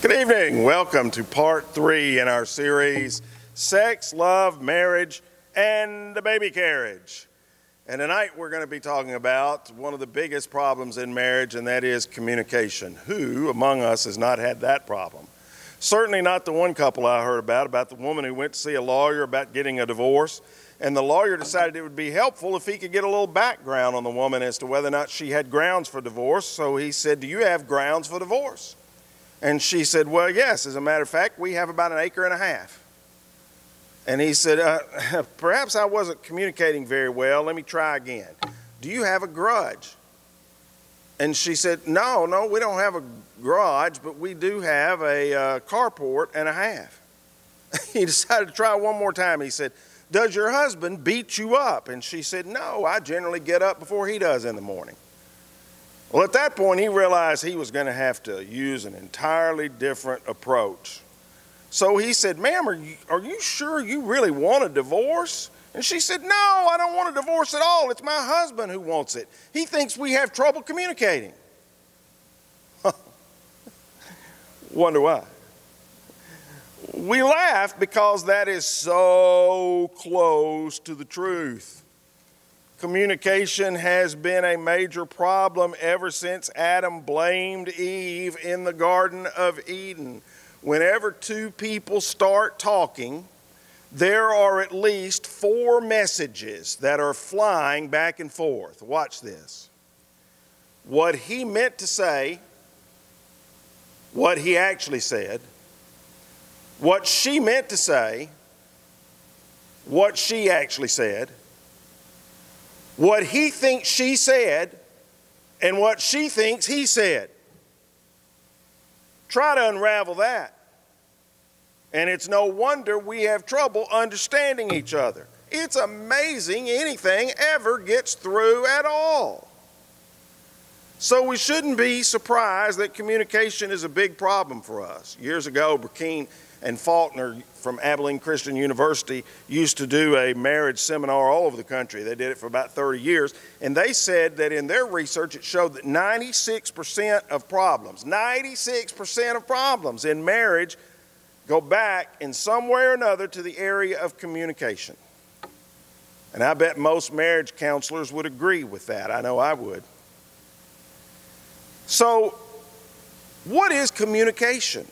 Good evening. Welcome to part 3 in our series, Sex, Love, Marriage, and the Baby Carriage. And tonight we're going to be talking about one of the biggest problems in marriage, and that is communication. Who among us has not had that problem? Certainly not the one couple I heard about the woman who went to see a lawyer about getting a divorce. And the lawyer decided it would be helpful if he could get a little background on the woman as to whether or not she had grounds for divorce. So he said, "Do you have grounds for divorce?" And she said, "Well, yes, as a matter of fact, we have about 1.5 acres." And he said, "Perhaps I wasn't communicating very well. Let me try again. Do you have a grudge?" And she said, No, we don't have a garage, but we do have a carport and a half." He decided to try one more time. He said, "Does your husband beat you up?" And she said, "No, I generally get up before he does in the morning." Well, at that point, he realized he was going to have to use an entirely different approach. So he said, "Ma'am, are you sure you really want a divorce?" And she said, "No, I don't want a divorce at all. It's my husband who wants it. He thinks we have trouble communicating." Wonder why? We laugh because that is so close to the truth. Communication has been a major problem ever since Adam blamed Eve in the Garden of Eden. Whenever two people start talking, there are at least 4 messages that are flying back and forth. Watch this. What he meant to say, what he actually said, what she meant to say, what she actually said, what he thinks she said, and what she thinks he said. Try to unravel that. And it's no wonder we have trouble understanding each other. It's amazing anything ever gets through at all. So we shouldn't be surprised that communication is a big problem for us. Years ago, Burkeen and Faulkner from Abilene Christian University used to do a marriage seminar all over the country. They did it for about 30 years. And they said that in their research, it showed that 96% of problems in marriage go back in some way or another to the area of communication. And I bet most marriage counselors would agree with that. I know I would. So, what is communication?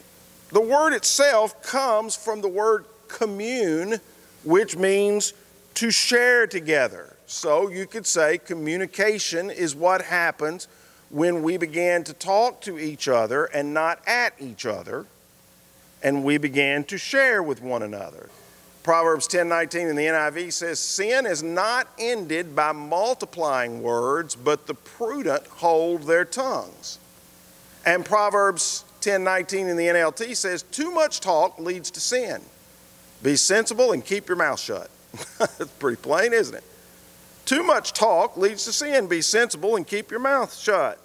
The word itself comes from the word commune, which means to share together. So you could say communication is what happens when we begin to talk to each other and not at each other, and we began to share with one another. Proverbs 10:19 in the NIV says, "Sin is not ended by multiplying words, but the prudent hold their tongues." And Proverbs 10:19 in the NLT says, "Too much talk leads to sin. Be sensible and keep your mouth shut." That's pretty plain, isn't it? Too much talk leads to sin. Be sensible and keep your mouth shut.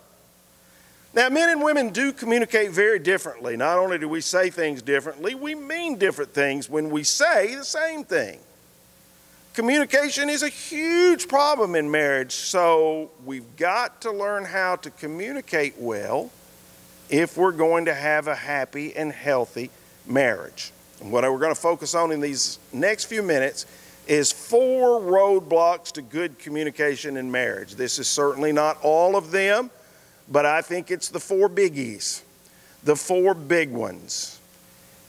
Now, men and women do communicate very differently. Not only do we say things differently, we mean different things when we say the same thing. Communication is a huge problem in marriage, so we've got to learn how to communicate well if we're going to have a happy and healthy marriage. And what we're going to focus on in these next few minutes is 4 roadblocks to good communication in marriage. This is certainly not all of them, but I think it's the 4 biggies, the 4 big ones.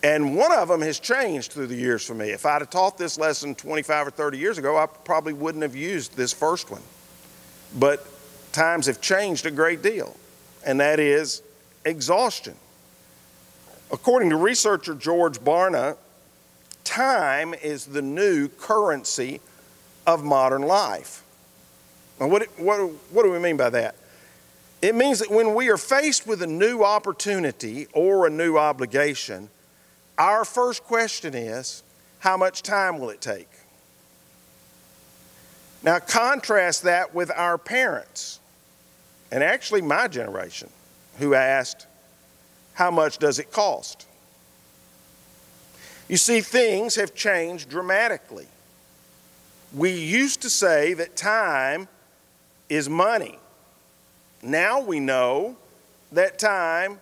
And one of them has changed through the years for me. If I'd have taught this lesson 25 or 30 years ago, I probably wouldn't have used this first one. But times have changed a great deal, and that is exhaustion. According to researcher George Barna, time is the new currency of modern life. Now, what do we mean by that? It means that when we are faced with a new opportunity or a new obligation, our first question is, how much time will it take? Now, contrast that with our parents, and actually my generation, who asked, how much does it cost? You see, things have changed dramatically. We used to say that time is money. Now we know that time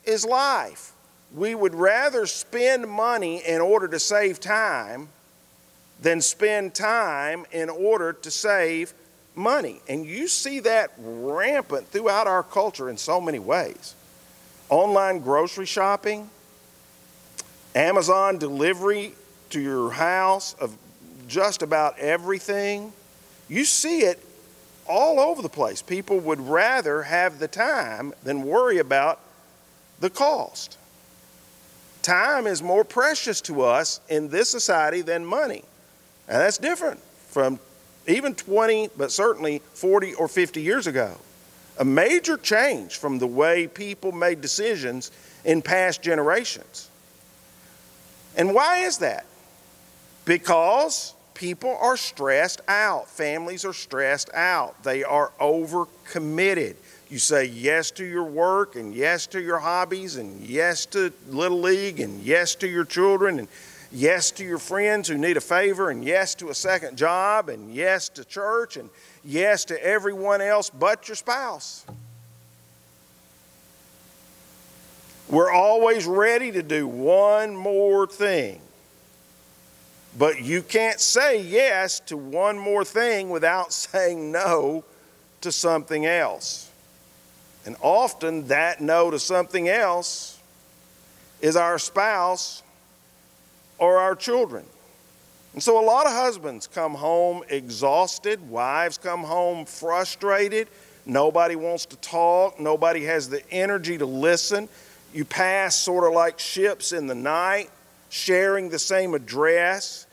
is life. we would rather spend money in order to save time than spend time in order to save money. And you see that rampant throughout our culture in so many ways. Online grocery shopping, Amazon delivery to your house of just about everything. You see it all over the place. People would rather have the time than worry about the cost. Time is more precious to us in this society than money. And that's different from even 20, but certainly 40 or 50 years ago. A major change from the way people made decisions in past generations. And why is that? Because people are stressed out. Families are stressed out. They are overcommitted. You say yes to your work and yes to your hobbies and yes to Little League and yes to your children and yes to your friends who need a favor and yes to a second job and yes to church and yes to everyone else but your spouse. We're always ready to do one more thing. But you can't say yes to one more thing without saying no to something else. And often that no to something else is our spouse or our children. And so a lot of husbands come home exhausted, wives come home frustrated, nobody wants to talk, nobody has the energy to listen. You pass sort of like ships in the night, sharing the same address,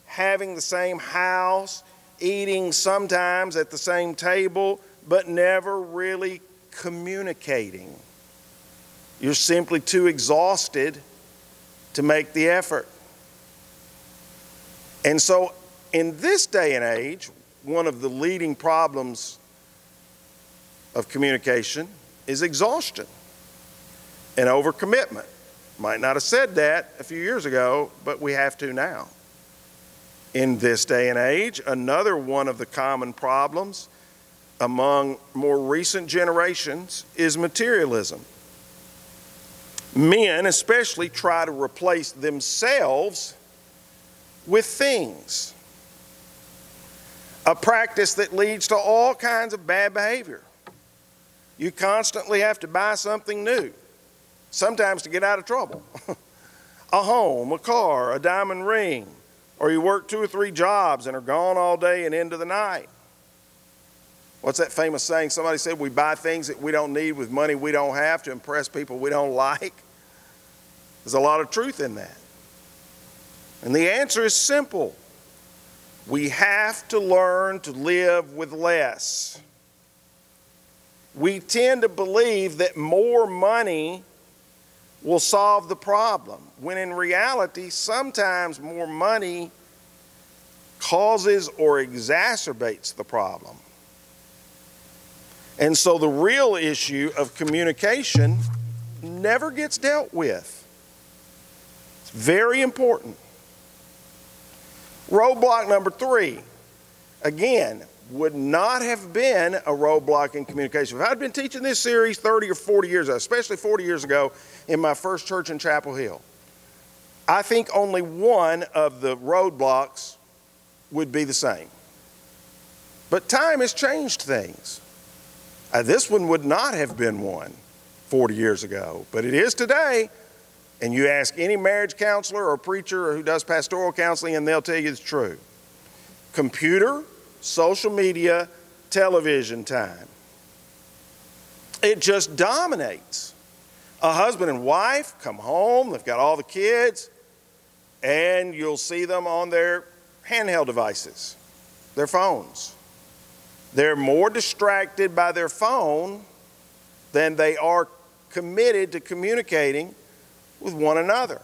having the same house, eating sometimes at the same table, but never really communicating. You're simply too exhausted to make the effort. And so in this day and age, one of the leading problems of communication is exhaustion and overcommitment. Might not have said that a few years ago, but we have to now. In this day and age, another one of the common problems among more recent generations is materialism. Men especially try to replace themselves with things, a practice that leads to all kinds of bad behavior. You constantly have to buy something new, sometimes to get out of trouble. A home, a car, a diamond ring, or you work 2 or 3 jobs and are gone all day and into the night. What's that famous saying? Somebody said we buy things that we don't need with money we don't have to impress people we don't like. There's a lot of truth in that. And the answer is simple. We have to learn to live with less. We tend to believe that more money will solve the problem, when in reality, sometimes more money causes or exacerbates the problem. And so the real issue of communication never gets dealt with. It's very important. Roadblock number 3, again, would not have been a roadblock in communication. If I'd been teaching this series 30 or 40 years ago, especially 40 years ago in my first church in Chapel Hill, I think only one of the roadblocks would be the same. But time has changed things. This one would not have been one 40 years ago, but it is today. And you ask any marriage counselor or preacher who does pastoral counseling and they'll tell you it's true. Computer, social media, television time. It just dominates. A husband and wife come home, they've got all the kids, and you'll see them on their handheld devices, their phones. They're more distracted by their phone than they are committed to communicating with one another.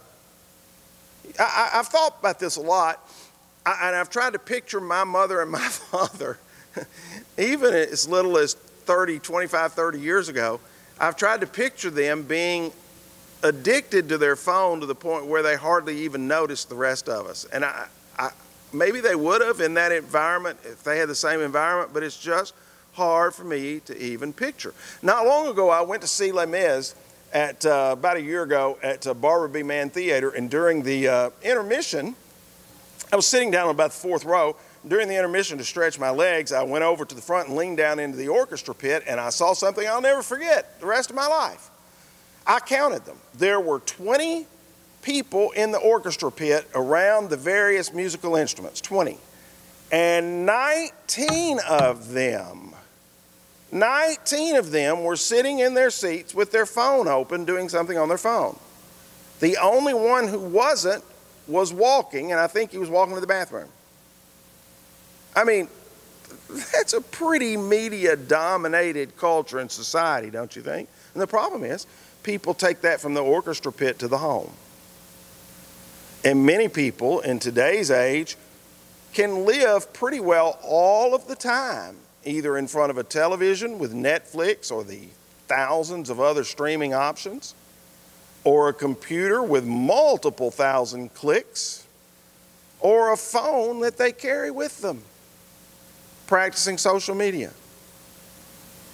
I've thought about this a lot, and I've tried to picture my mother and my father, even as little as 25, 30 years ago. I've tried to picture them being addicted to their phone to the point where they hardly even noticed the rest of us. And maybe they would have in that environment if they had the same environment, but it's just hard for me to even picture. Not long ago, I went to see Les Mis at about a year ago at Barbara B. Mann Theater, and during the intermission, I was sitting down on about the fourth row. During the intermission, to stretch my legs, I went over to the front and leaned down into the orchestra pit, and I saw something I'll never forget the rest of my life. I counted them. There were 20 people in the orchestra pit around the various musical instruments, 20. And 19 of them were sitting in their seats with their phone open doing something on their phone. The only one who wasn't was walking, and I think he was walking to the bathroom. I mean, that's a pretty media-dominated culture and society, don't you think? And the problem is, people take that from the orchestra pit to the home. And many people in today's age can live pretty well all of the time, either in front of a television with Netflix or the thousands of other streaming options, or a computer with multiple thousand clicks, or a phone that they carry with them, practicing social media.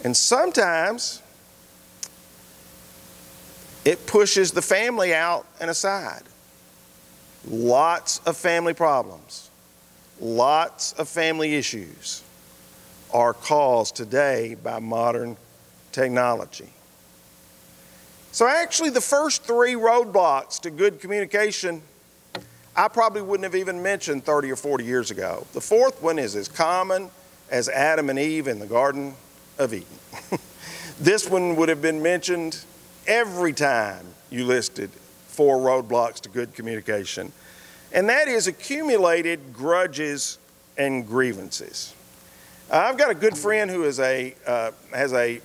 And sometimes it pushes the family out and aside. Lots of family problems, lots of family issues are caused today by modern technology. So actually, the first three roadblocks to good communication, I probably wouldn't have even mentioned 30 or 40 years ago. The fourth one is as common as Adam and Eve in the Garden of Eden. This one would have been mentioned every time you listed 4 roadblocks to good communication, and that is accumulated grudges and grievances. I've got a good friend who is has a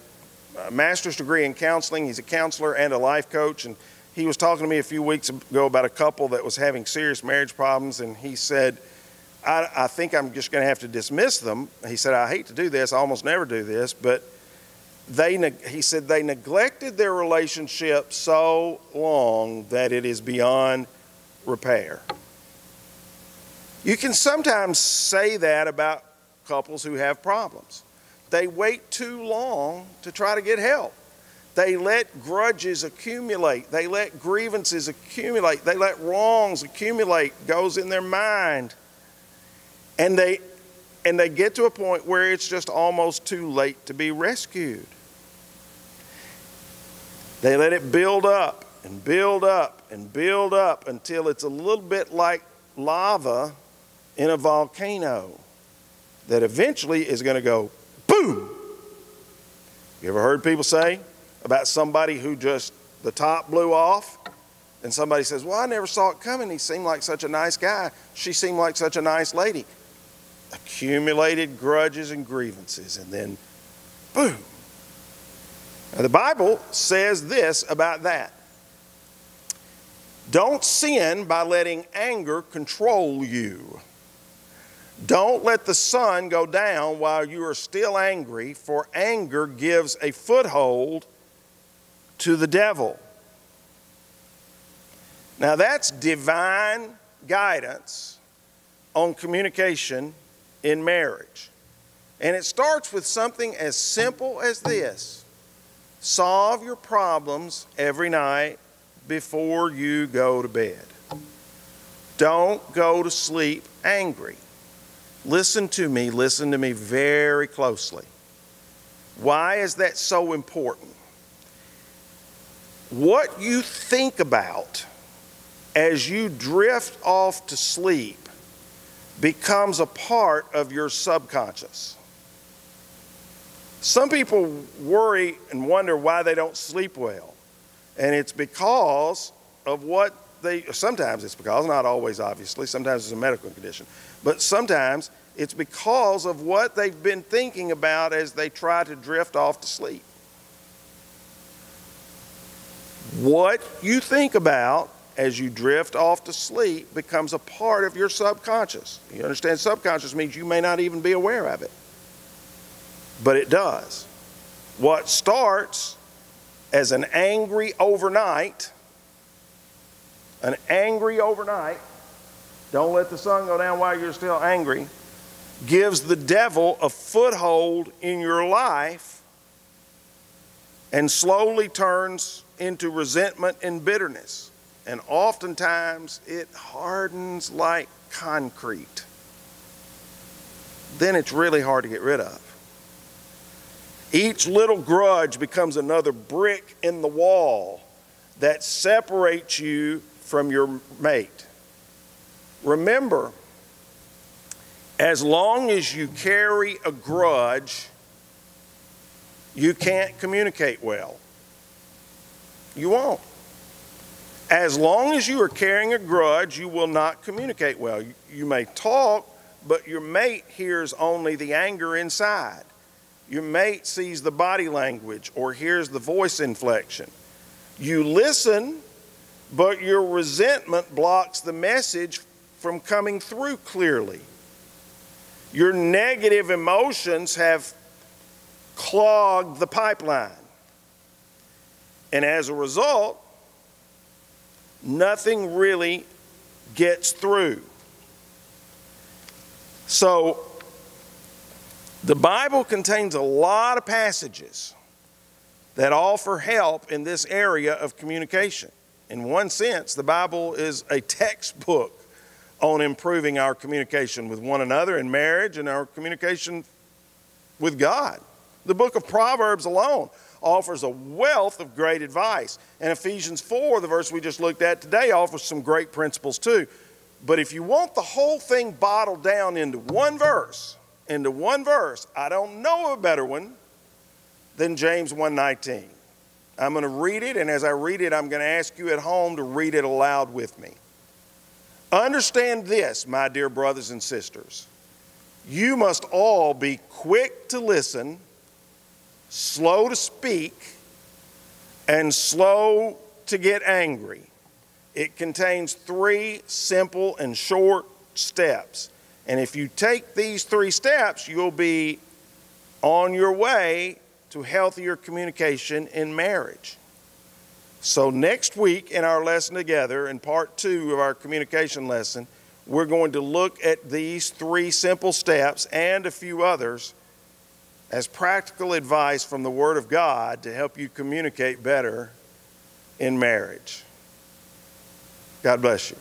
master's degree in counseling. He's a counselor and a life coach, and he was talking to me a few weeks ago about a couple that was having serious marriage problems, and he said, I think I'm just going to have to dismiss them. He said, I hate to do this, I almost never do this, but he said they neglected their relationship so long that it is beyond repair. You can sometimes say that about couples who have problems. They wait too long to try to get help. They let grudges accumulate. They let grievances accumulate. They let wrongs accumulate, goes in their mind. And they get to a point where it's just almost too late to be rescued. They let it build up and build up and build up until it's a little bit like lava in a volcano that eventually is going to go boom. You ever heard people say about somebody who just the top blew off? And somebody says, well, I never saw it coming. He seemed like such a nice guy. She seemed like such a nice lady. Accumulated grudges and grievances, and then boom. Now, the Bible says this about that. Don't sin by letting anger control you. Don't let the sun go down while you are still angry, for anger gives a foothold to the devil. Now, that's divine guidance on communication in marriage. And it starts with something as simple as this. Solve your problems every night before you go to bed. Don't go to sleep angry. Listen to me very closely. Why is that so important? What you think about as you drift off to sleep becomes a part of your subconscious. Some people worry and wonder why they don't sleep well. And it's because of what sometimes it's because, not always obviously, sometimes it's a medical condition, but sometimes it's because of what they've been thinking about as they try to drift off to sleep. What you think about as you drift off to sleep becomes a part of your subconscious. You understand, subconscious means you may not even be aware of it, but it does. What starts as an angry overnight, don't let the sun go down while you're still angry, gives the devil a foothold in your life and slowly turns into resentment and bitterness. And oftentimes it hardens like concrete. Then it's really hard to get rid of. Each little grudge becomes another brick in the wall that separates you from your mate. Remember, as long as you carry a grudge, you can't communicate well. You won't. As long as you are carrying a grudge, you will not communicate well. You may talk, but your mate hears only the anger inside. Your mate sees the body language or hears the voice inflection. You listen, but your resentment blocks the message from coming through clearly. Your negative emotions have clogged the pipeline. And as a result, nothing really gets through. So, the Bible contains a lot of passages that offer help in this area of communication. In one sense, the Bible is a textbook on improving our communication with one another in marriage and our communication with God. The book of Proverbs alone offers a wealth of great advice. And Ephesians 4, the verse we just looked at today, offers some great principles too. But if you want the whole thing bottled down into one verse, I don't know a better one than James 1:19. I'm going to read it, and as I read it, I'm going to ask you at home to read it aloud with me. Understand this, my dear brothers and sisters. You must all be quick to listen, slow to speak, and slow to get angry. It contains 3 simple and short steps. And if you take these 3 steps, you'll be on your way to healthier communication in marriage. So next week in our lesson together, in part 2 of our communication lesson, we're going to look at these 3 simple steps and a few others as practical advice from the Word of God to help you communicate better in marriage. God bless you.